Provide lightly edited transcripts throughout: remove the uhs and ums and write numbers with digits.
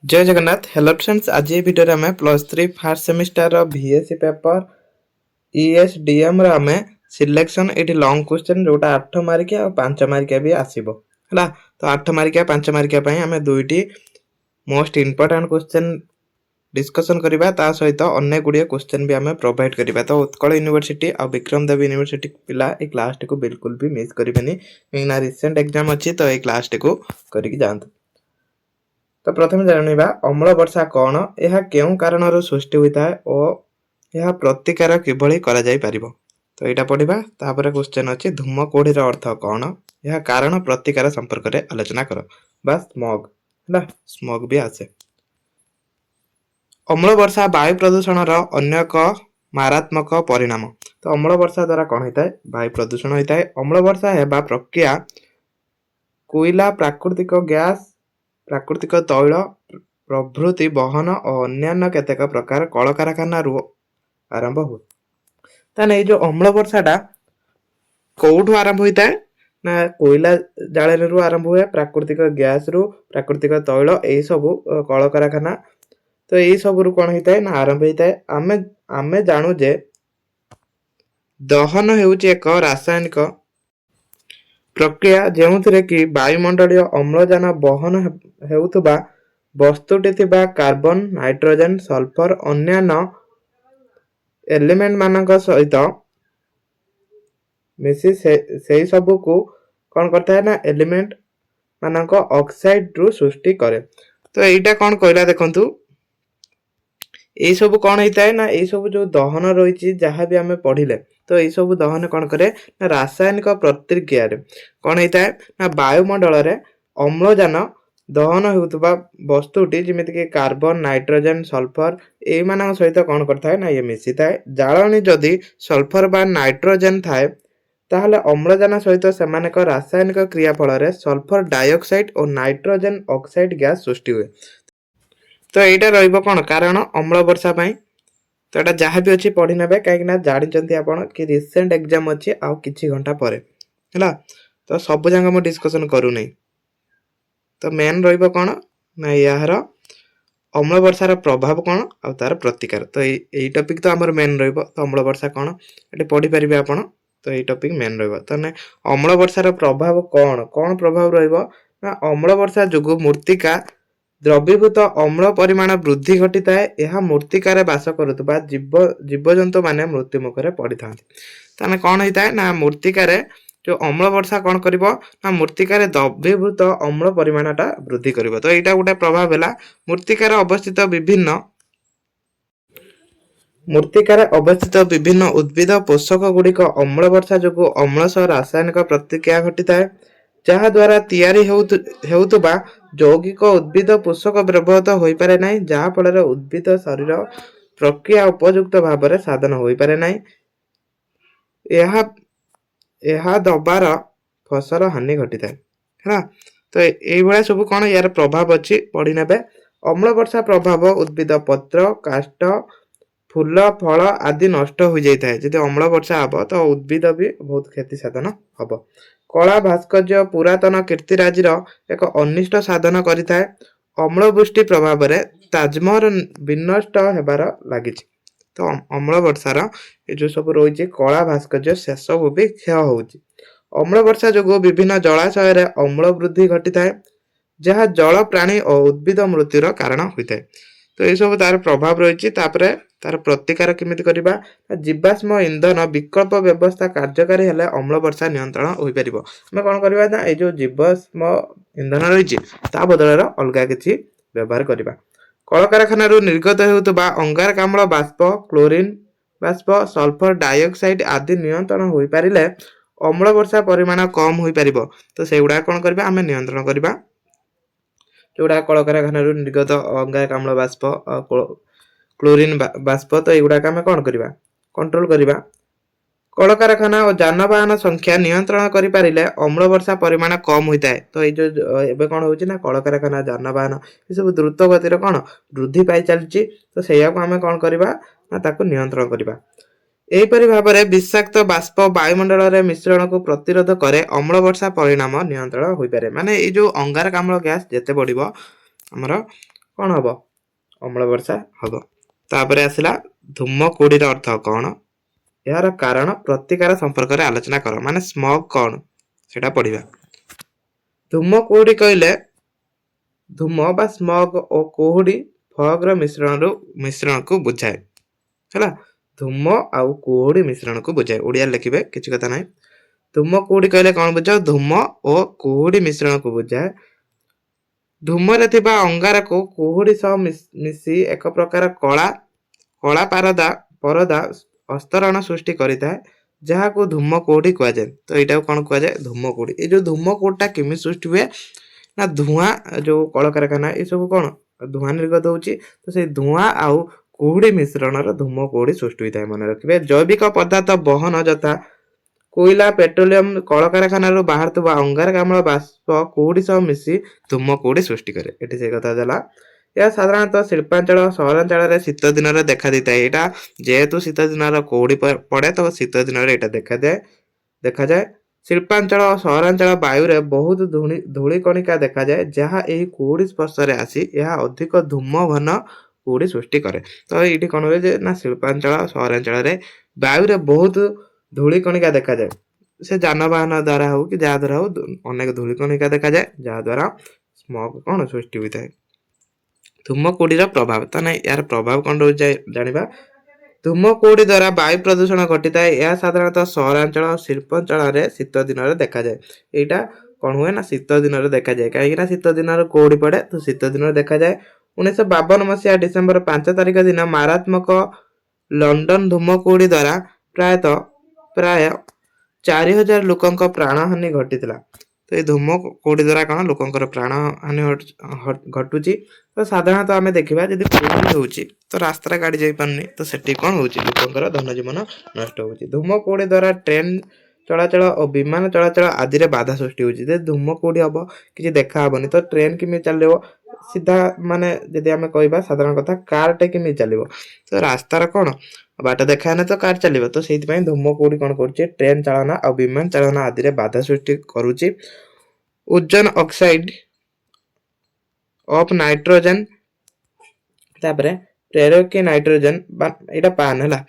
जय Jagannath. Hello friends, आज ये वीडियो में +3 first semester VSC paper ESDM आम सिलेक्शन ये लॉन्ग क्वेश्चन जोटा 8 मार्किया और 5 मार्किया भी आसीबो हला। तो 8 मार्किया 5 मार्किया पई हमें दुईटी मोस्ट इंपोर्टेंट क्वेश्चन डिस्कशन करबा, ता सहित अन्य गुड़िया क्वेश्चन भी हमें प्रोवाइड करबा। तो उत्कल यूनिवर्सिटी और विक्रम देव यूनिवर्सिटी पिला ए क्लास को बिल्कुल भी मिस करेंगे, कहीं रिसेंट एग्जाम अच्छी तो ये क्लास को करके जातु। तो प्रथम जानिबा अम्ल वर्षा कौन, यह केउ कारण सृष्टि होता है और यह प्रतिकार किभली करा जाई परिबो। तो यहाँ पढ़ा तापर क्वेश्चन अच्छी धूमकोढ़ीर अर्थ कौन, यह कारण प्रतिकार संपर्क में आलोचना कर बा स्मग है स्मग भी आसे। अम्ल वर्षा वायु प्रदूषण अन्य एक मारात्मक परिणाम। तो अम्ल वर्षा द्वारा कौन होता है, वायु प्रदूषण होता है। अम्ल वर्षा है प्रक्रिया कोयला, प्राकृतिक गैस, प्राकृतिक तैल प्रभृति बहन और अन्य केतेक प्रकार कल कारखाना आरंभ हुए। ताने जो अम्ल वर्षाटा कौठू आरंभ होता है ना, कोयला जालन रु आरंभ हुए, प्राकृतिक गैस रु, प्राकृतिक तैल यही सब कल कारखाना। तो यही सब रु कौन होता है ना आरंभ होता है। आमे आमे जानू जे दहन हेउची एक रासायनिक प्रक्रिया जो कि वायुमंडलीय अम्लजान बहन हेउथुबा वस्तुटी थिबा कार्बन, नाइट्रोजन, सल्फर अन्यान्य एलिमेंट मानक सहित मिसी से सबू को कौन करता है ना एलिमेंट मानक ऑक्साइड रु सृष्टि करे। तो यहीटा कौन कहला देखंतु, यही सब कौन होता है ना, यही सब जो दहन रही जहाँ भी आम पढ़िले, तो यही सब दहन कौन करे ना रासायनिक प्रतिक्रिया कौन होता है ना वायुमंडल रे अम्लजान दहन होता वस्तुटी जमीक कार्बन, नाइट्रोजन, सल्फर यही मान सहित कौन करता है ना ये मिसी थाए। जालनी जदि सल्फर बा नाइट्रोजन थाए ताहले अम्लजान सहित सेमानक रासायनिक क्रिया फल सल्फर डाइऑक्साइड और नाइट्रोजन ऑक्साइड गैस सृष्टि हुए। तो यहाँ रही कौन कारण अम्ल वर्षा पाई। तो यहाँ जहाँ भी अच्छी पढ़ी ने कहीं जानते आपण कि रिसेंट एग्जाम अच्छी आउ किछि घंटा पर है। तो सब जगह मुझे डिस्कसन करू नहीं। तो मेन रही कौन ना यार अम्ल वर्षार प्रभाव कौन आ तार प्रतिकार। तो यही टॉपिक तो आमर मेन रही। तो अम्ल वर्षा कौन ये पढ़ी पारे आपण। तो यही टॉपिक मेन रही। तो अम्ल वर्षार प्रभाव कौन कौन प्रभाव रहा, अम्ल वर्षा जो मूर्तिका द्रवीभूत अम्ल परिमाण वृद्धि घटी थाए। यह मूर्तिकार बास करुवा जीवजंतु माने मृत्यु मुखरे पड़ी था। ताने कौन होता है ना मूर्तिकार जो अम्ल वर्षा कौन कर ना मूर्तिकार द्रवीभूत अम्ल परिमाणटा वृद्धि कर। तो यहाँ गोटे प्रभाव है मूर्तिकार अवस्थित विभिन्न उद्भिद पोषक गुड़िक अम्ल वर्षा जो अम्ल सह रासायनिक प्रतिक्रिया घटी थाए, जहा द्वारा तैयारी हेउतुबा यौगिक उद्भिद पोषक व्यवहृत हो पारे ना, जहा फल उद्भिद शरीर प्रक्रिया उपयुक्त भाव में साधन हो पारे ना। यह दबार फसल हानि घटी थाए है। तो ये सब कौन यार प्रभाव अच्छी पढ़ी ने। अम्ल वर्षा प्रभाव उद्भिद पत्र, काष्ठ, फूल, फल आदि नष्ट हो जाए। जब अम्ल वर्षा हम तो उद्भिद भी बहुत क्षति साधन हम। कला भास्कर्य पुरातन कीर्तिराज एक अनिष्ट साधन करिथाए। अम्लवृष्टि प्रभाव में ताजमहल विनष्ट होबार लगी। तो अम्ल वर्षार ये जो सब रही कला भास्कर्य से सब भी क्षय हो। अम्ल वर्षा जो विभिन्न जलाशय अम्ल वृद्धि घटी थाए, जहाँ जल प्राणी और उद्भिद मृत्युर कारण होता है। तो ये सब तार प्रभाव रही। तार प्रतिकार केमिति करिबा, जीवाश्म इंधन विकल्प व्यवस्था कार्यकारी हेले अम्ल वर्षा नियंत्रण हो पारिबो। हमें कौन करबा ना ए जो जीवाश्म इंधन रही ता बदल अलगा किछि व्यवहार करबा। कल कारखाना निर्गत हेउतबा अंगारकाम्ल बाष्प, क्लोरीन बाष्प, सल्फर डाइऑक्साइड आदि नियंत्रण हो पारिले अम्ल वर्षा परिमाण कम हो पारिबो। तो सेगुडा कौन करबा आमे नियंत्रण करबा। जोड़ा कल कारखाना निर्गत अंगारकाम्ल बाष्प, क्लोरीन बाष्प, तो युवाक आम कौन करवा कंट्रोल करवा। कल कारखाना और जानवाहन संख्या नियंत्रण करें अम्ल वर्षा परिमाण कम होता है। तो ये जो एवं कौन होना कल कारखाना जानवाहन ये सब द्रुत गतिर कौन वृद्धि पाई चलती। तो सैया को आम कौन करवा ना ताको नियंत्रण करवा। एहीपरि भाव में विषाक्त बाष्प वायुमंडल में मिश्रण को प्रतिरोध करे अम्ल वर्षा परिणाम नियंत्रण हो पारे। माने ये जो अंगारकाम्ल गैस जिते बढ़िबो हमर କ'ଣ ହବ? ଅମ୍ଳ ବର୍ଷା ହବ। ତାପରେ ଆସିଲା ଧୂମକୁଡ଼ିର ଅର୍ଥ କ'ଣ? ଏହାର କାରଣ ପ୍ରତିକାର ସମ୍ପର୍କରେ ଆଲୋଚନା କର। ମାନେ ସ୍ମଗ୍ କ'ଣ ସେଟା ପଢିବା। ଧୂମକୁହୁଡ଼ି କହିଲେ ଧୂମ ବା ସ୍ମଗ୍ ଓ କୁହୁଡ଼ି ଫଗ୍ର ମିଶ୍ରଣକୁ ବୁଝାଏ। ହେଲା, ଧୂମ ଆଉ କୁହୁଡ଼ି ମିଶ୍ରଣକୁ ବୁଝାଏ। ଓଡ଼ିଆରେ ଲେଖିବେ, କିଛି କଥା ନାହିଁ। ଧୂମକୁହୁଡ଼ି କହିଲେ କ'ଣ ବୁଝାଅ? ଧୂମ ଓ କୁହୁଡ଼ି ମିଶ୍ରଣକୁ ବୁଝାଏ। ଧୂମରେ ଥିବା ଅଙ୍ଗାରକୁ କୁହୁଡ଼ି ସହ ମିଶି ଏକ ପ୍ରକାର କଳା ପରଦା ଅସ୍ତରଣ ସୃଷ୍ଟି କରିଥାଏ, ଯାହାକୁ ଧୂମକୁହୁଡ଼ି କୁହାଯାଏ। ତ ଏଇଟାକୁ କ'ଣ କୁହାଯାଏ? ଧୂମକୁହୁଡ଼ି। ଏଇ ଯୋଉ ଧୂମକୁହୁଡ଼ିଟା କେମିତି ସୃଷ୍ଟି ହୁଏ ନା ଧୂଆଁ, ଯୋଉ କଳକାରଖାନା ଏସବୁ କ'ଣ ଧୂଆଁ ନିର୍ଗତ ହଉଛି, ତ ସେଇ ଧୂଆଁ ଆଉ କୁହୁଡ଼ି ମିଶ୍ରଣର ଧୂମକୁହୁଡ଼ି ସୃଷ୍ଟି ହୋଇଥାଏ। ମନେ ରଖିବେ, ଜୈବିକ ପଦାର୍ଥ ବହନ ଯଥା କୋଇଲା, ପେଟ୍ରୋଲିୟମ, କଳକାରଖାନାରୁ ବାହାରୁଥିବା ଅଙ୍ଗାରକାମ୍ଳ ବାଷ୍ପ କୁହୁଡ଼ି ସହ ମିଶି ଧୂମକୁହୁଡ଼ି ସୃଷ୍ଟି କରେ। ଏଠି ସେ କଥା ଦେଲା। ଏହା ସାଧାରଣତଃ ଶିଳ୍ପାଞ୍ଚଳ ସହରାଞ୍ଚଳରେ ଶୀତ ଦିନରେ ଦେଖା ଦେଇଥାଏ। ଏଇଟା ଯେହେତୁ ଶୀତ ଦିନର କୁହୁଡ଼ି ପଡ଼େ, ତ ଶୀତ ଦିନରେ ଏଇଟା ଦେଖାଯାଏ। ଶିଳ୍ପାଞ୍ଚଳ ଓ ସହରାଞ୍ଚଳ ବାୟୁରେ ବହୁତ ଧୂଳି କଣିକା ଦେଖାଯାଏ, ଯାହା ଏହି କୁହୁଡ଼ି ସ୍ପର୍ଶରେ ଆସି ଏହା ଅଧିକ ଧୂମ ଘନ କୁହୁଡ଼ି ସୃଷ୍ଟି କରେ। ତ ଏଇଠି କ'ଣ ହୁଏ ଯେ ନା ଶିଳ୍ପାଞ୍ଚଳ ସହରାଞ୍ଚଳରେ ବାୟୁରେ ବହୁତ ଧୂଳି କଣିକା ଦେଖାଯାଏ। ସେ ଯାନବାହନ ଦ୍ୱାରା ହଉ କି ଯାହା ଦ୍ୱାରା ହଉ ଅନେକ ଧୂଳି କଣିକା ଦେଖାଯାଏ, ଯାହାଦ୍ୱାରା ସ୍ମଗ୍ କ'ଣ ସୃଷ୍ଟି ହୋଇଥାଏ। ଧୂମକୁହୁଡ଼ିର ପ୍ରଭାବ, ତ ନାଇଁ ଏହାର ପ୍ରଭାବ କ'ଣ ରହୁଛି ଜାଣିବା। ଧୂମକୁହୁଡ଼ି ଦ୍ୱାରା ବାୟୁ ପ୍ରଦୂଷଣ ଘଟିଥାଏ। ଏହା ସାଧାରଣତଃ ସହରାଞ୍ଚଳ ଓ ଶିଳ୍ପାଞ୍ଚଳରେ ଶୀତ ଦିନରେ ଦେଖାଯାଏ। ଏଇଟା କ'ଣ ହୁଏ ନା ଶୀତ ଦିନରେ ଦେଖାଯାଏ, କାହିଁକି ନା ଶୀତ ଦିନରେ କୁହୁଡ଼ି ପଡ଼େ, ତ ଶୀତ ଦିନରେ ଦେଖାଯାଏ। 1952 ମସିହା ଡିସେମ୍ବର 5 ତାରିଖ ଦିନ ମାରାତ୍ମକ ଲଣ୍ଡନ ଧୂମକୁହୁଡ଼ି ଦ୍ୱାରା ପ୍ରାୟ 4000 ଲୋକଙ୍କ ପ୍ରାଣହାନି ଘଟିଥିଲା। ତ ଏଇ ଧୂମକୁହୁଡ଼ି ଦ୍ୱାରା କ'ଣ ଲୋକଙ୍କର ପ୍ରାଣହାନି ଘଟୁଛି। ତ ସାଧାରଣତଃ ଆମେ ଦେଖିବା, ଯଦି କୁହୁଡ଼ି ହେଉଛି ତ ରାସ୍ତାରେ ଗାଡ଼ି ଯାଇପାରୁନି, ତ ସେଠି କ'ଣ ହେଉଛି ଲୋକଙ୍କର ଧନଜୀବନ ନଷ୍ଟ ହେଉଛି। ଧୂମକୁହୁଡ଼ି ଦ୍ୱାରା ଟ୍ରେନ୍ ଚଳାଚଳ ଓ ବିମାନ ଚଳାଚଳ ଆଦିରେ ବାଧା ସୃଷ୍ଟି ହେଉଛି। ଯଦି ଧୂମକୁହୁଡ଼ି ହବ, କିଛି ଦେଖାହବନି, ତ ଟ୍ରେନ୍ କେମିତି ଚାଲିବ? ସିଧା ମାନେ ଯଦି ଆମେ କହିବା ସାଧାରଣ କଥା, କାରଟେ କେମିତି ଚାଲିବ? ତ ରାସ୍ତାର କ'ଣ ବାଟ ଦେଖାହେଲେ ତ କାର ଚାଲିବ। ତ ସେଇଥିପାଇଁ ଧୂମକୁହୁଡ଼ି କ'ଣ କରୁଛି? ଟ୍ରେନ୍ ଚାଳନା ଆଉ ବିମାନ ଚାଳନା ଆଦିରେ ବାଧା ସୃଷ୍ଟି କରୁଛି। ଓଜୋନ ଅକ୍ସାଇଡ ଅଫ୍ ନାଇଟ୍ରୋଜେନ, ତାପରେ ଟେରୋକି ନାଇଟ୍ରୋଜେନ ବା ଏଇଟା ପାନ୍, ହେଲା,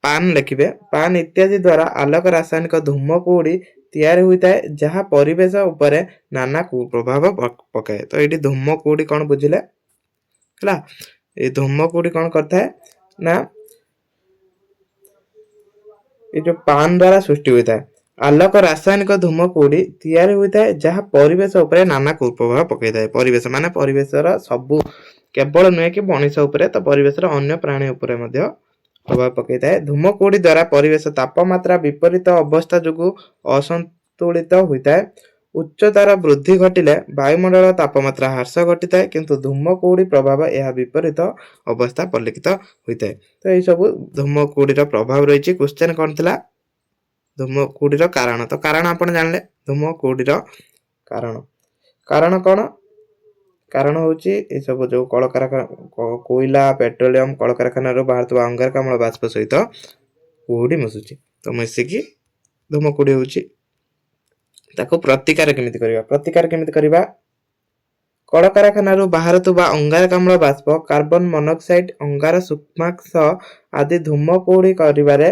ପାନ୍ ଲେଖିବେ। ପାନ୍ ଇତ୍ୟାଦି ଦ୍ୱାରା ଆଲୋକ ରାସାୟନିକ ଧୂମକୁହୁଡ଼ି ତିଆରି ହୋଇଥାଏ, ଯାହା ପରିବେଶ ଉପରେ ନାନା କୁପ୍ରଭାବ ପକାଏ। ତ ଏଇଠି ଧୂମକୁହୁଡ଼ି କ'ଣ ବୁଝିଲେ, ହେଲା। ଏଇ ଧୂମକୁହୁଡ଼ି କ'ଣ କରିଥାଏ ନା ଏ ଯୋଉ ପାନ୍ ଦ୍ୱାରା ସୃଷ୍ଟି ହୋଇଥାଏ। ଆଲୋକ ରାସାୟନିକ ଧୂମକୁହୁଡ଼ି ତିଆରି ହୋଇଥାଏ, ଯାହା ପରିବେଶ ଉପରେ ନାନା କୁପ୍ରଭାବ ପକାଇଥାଏ। ପରିବେଶ ମାନେ ପରିବେଶର ସବୁ, କେବଳ ନୁହେଁ କି ମଣିଷ ଉପରେ, ତ ପରିବେଶର ଅନ୍ୟ ପ୍ରାଣୀ ଉପରେ ମଧ୍ୟ ପ୍ରଭାବ ପକାଇଥାଏ। ଧୂମକୁହୁଡ଼ି ଦ୍ୱାରା ପରିବେଶ ତାପମାତ୍ରା ବିପରୀତ ଅବସ୍ଥା ଯୋଗୁଁ ଅସନ୍ତୁଳିତ ହୋଇଥାଏ। ଉଚ୍ଚତାର ବୃଦ୍ଧି ଘଟିଲେ ବାୟୁମଣ୍ଡଳ ତାପମାତ୍ରା ହ୍ରାସ ଘଟିଥାଏ, କିନ୍ତୁ ଧୂମକୁହୁଡ଼ି ପ୍ରଭାବ ଏହା ବିପରୀତ ଅବସ୍ଥା ପରିଲକ୍ଷିତ ହୋଇଥାଏ। ତ ଏଇସବୁ ଧୂମକୁହୁଡ଼ିର ପ୍ରଭାବ ରହିଛି। କ୍ୱେଶ୍ଚନ କ'ଣ ଥିଲା? ଧୂମକୁହୁଡ଼ିର କାରଣ। ତ କାରଣ ଆପଣ ଜାଣିଲେ। ଧୂମକୁହୁଡ଼ିର କାରଣ କ'ଣ? କାରଣ ହେଉଛି ଏସବୁ ଯେଉଁ କଳକାରଖାନା, କୋଇଲା, ପେଟ୍ରୋଲିୟମ, କଳକାରଖାନାରୁ ବାହାରୁଥିବା ଅଙ୍ଗାରକାମ୍ଳ ବାଷ୍ପ ସହିତ କୁହୁଡ଼ି ମିଶୁଛି, ତ ମିଶିକି ଧୂମକୁହୁଡ଼ି ହେଉଛି। ତାକୁ ପ୍ରତିକାର କେମିତି କରିବା? କଳକାରଖାନାରୁ ବାହାରୁଥିବା ଅଙ୍ଗାରକାମ୍ଳ ବାଷ୍ପ, କାର୍ବନ ମନୋକ୍ସାଇଡ୍, ଅଙ୍ଗାର ସୂକ୍ଷ୍ମାଂଶ ଆଦି ଧୂମକୁହୁଡ଼ି କରିବାରେ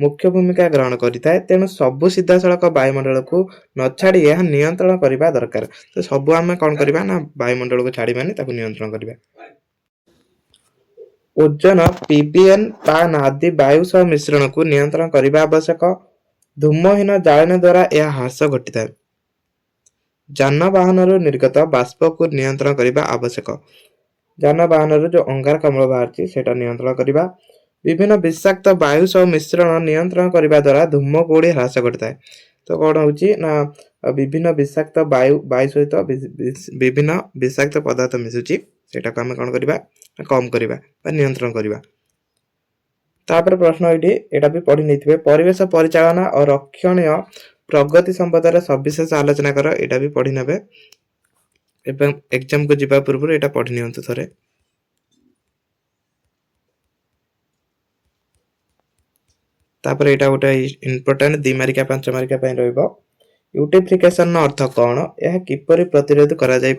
ମୁଖ୍ୟ ଭୂମିକା ଗ୍ରହଣ କରିଥାଏ। ତେଣୁ ସବୁ ସିଧାସଳଖ ବାୟୁମଣ୍ଡଳକୁ ନ ଛାଡ଼ି ଏହା ନିୟନ୍ତ୍ରଣ କରିବା ଦରକାର। ତ ସବୁ ଆମେ କ'ଣ କରିବା ନା ବାୟୁମଣ୍ଡଳକୁ ଛାଡ଼ିବାନି, ତାକୁ ନିୟନ୍ତ୍ରଣ କରିବା। ଓଜୋନ, ପିବିଏନ୍, ପାନ୍ ଆଦି ବାୟୁ ସହ ମିଶ୍ରଣକୁ ନିୟନ୍ତ୍ରଣ କରିବା ଆବଶ୍ୟକ। ଧୂମହୀନ ଜାଳେଣୀ ଦ୍ୱାରା ଏହା ହ୍ରାସ ଘଟିଥାଏ। ଯାନବାହନରୁ ନିର୍ଗତ ବାଷ୍ପକୁ ନିୟନ୍ତ୍ରଣ କରିବା ଆବଶ୍ୟକ। ଯାନବାହନରୁ ଯେଉଁ ଅଙ୍ଗାରକାମ୍ଳ ବାହାରୁଛି ସେଟା ନିୟନ୍ତ୍ରଣ କରିବା। ବିଭିନ୍ନ ବିଷାକ୍ତ ବାୟୁ ସହ ମିଶ୍ରଣ ନିୟନ୍ତ୍ରଣ କରିବା ଦ୍ୱାରା ଧୂମକୁହୁଡ଼ି ହ୍ରାସ ଘଟିଥାଏ। ତ କ'ଣ ହେଉଛି ନା ବିଭିନ୍ନ ବିଷାକ୍ତ ବାୟୁ ସହିତ ବିଭିନ୍ନ ବିଷାକ୍ତ ପଦାର୍ଥ ମିଶୁଛି, ସେଟାକୁ ଆମେ କ'ଣ କରିବା? କମ୍ କରିବା ବା ନିୟନ୍ତ୍ରଣ କରିବା। ତାପରେ ପ୍ରଶ୍ନ ଏଇଟା ବି ପଢ଼ି ନେଇଥିବେ। ପରିବେଶ ପରିଚାଳନା ଓ ରକ୍ଷଣୀୟ ପ୍ରଗତି ସମ୍ବନ୍ଧରେ ସବିଶେଷ ଆଲୋଚନା କର। ଏଇଟା ବି ପଢ଼ି ନେବେ ଏବଂ ଏକ୍ଜାମକୁ ଯିବା ପୂର୍ବରୁ ଏଇଟା ପଢ଼ି ନିଅନ୍ତୁ ଥରେ। ତାପରେ ଏଇଟା ଗୋଟେ ଇମ୍ପୋର୍ଟାଣ୍ଟ 2 ମାର୍କିଆ 5 ମାର୍କିଆ ପାଇଁ ରହିବ। ୟୁଟିଫିକେସନର ଅର୍ଥ କ'ଣ? ଏହା କିପରି ପ୍ରତିରୋଧ କରାଯାଇ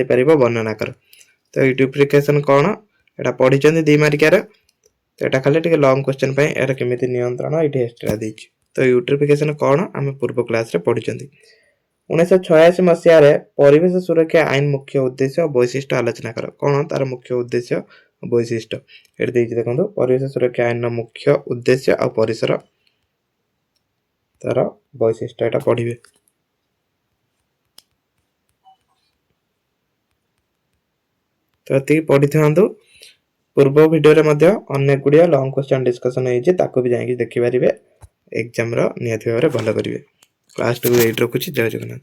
ପାରିବ ବର୍ଣ୍ଣନା କର। तो यूटिफिकेशन कौन एटा पढ़ी 2 मार्कियार तो एटा खाली टिके लॉन्ग क्वेश्चन पे यार केमिति नियंत्रण एठी एक्स्ट्रा देछि तो यूटिफिकेशन कौन आम पूर्व क्लास रे पढ़ी 1986 मसीह परिवेश सुरक्षा आईन मुख्य उद्देश्य और वैशिष्ट्य आलोचना कर कौन तार मुख्य उद्देश्य और वैशिष्ट्य एठी देछि देखंतु परिवेश सुरक्षा आईन मुख्य उद्देश्य और परिसर तार वैशिष्ट्य एटा पढ़िबे तो एति पढ़ी थांतु पूर्व वीडियो रे मध्य अनेक गुडिया लॉन्ग क्वेश्चन डिस्कशन होइछि ताको भी जाई देखि परिबे एग्जाम रो नियत भाबरे भलो करिवे क्लास 2 एट रखुछि जय जगन्नाथ।